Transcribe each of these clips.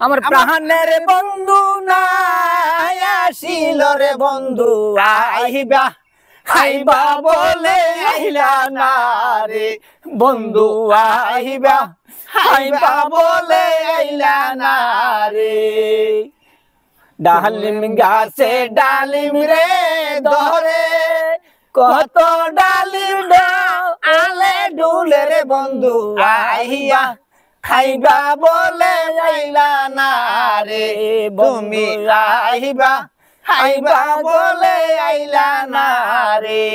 আমার প্রাণের বন্ধু নাই আসিল রে বন্ধু আইবা আইবা বলে আইলা না রে বন্ধু আইবা আইবা বলে আইলা না রে ডালিম গাছে ডালিম রে ধরে কত ডালিম আলে ডুলে রে বন্ধু আইয়া খাইবা বলে আইলা না রে তুমি আইবা আইবা বলে আইলা না রে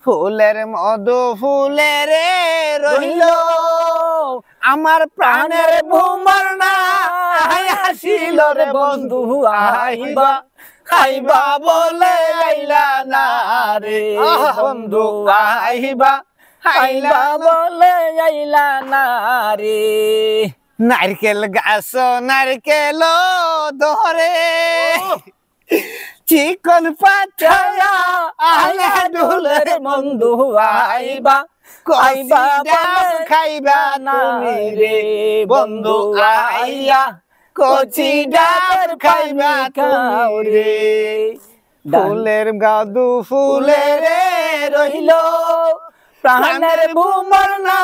ফুলের মধু ফুলে রে রইল আমার প্রাণের ভুমর না আসিল রে বন্ধু আইবা আইবা বলে আইলা না রে বন্ধু আইবা আইলা বলে আইলা না রে নারকেল গাছ নারকেল ধরে চিকন পাছায়া আয়া ডুলে রে বন্ধু আইবা আইবা খাইবা না রে বন্ধু আইয়া কচি ডাব খাইবা খাও রে ফুলের গাদু ফুলে রে রইল প্রাণের ভুমর না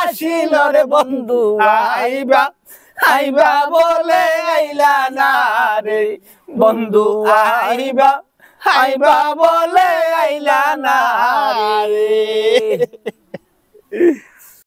আসিল রে বন্ধু আইবা আইবা বলে আইলা না রে বন্ধু আইবা আইবা বলে আইলা না রে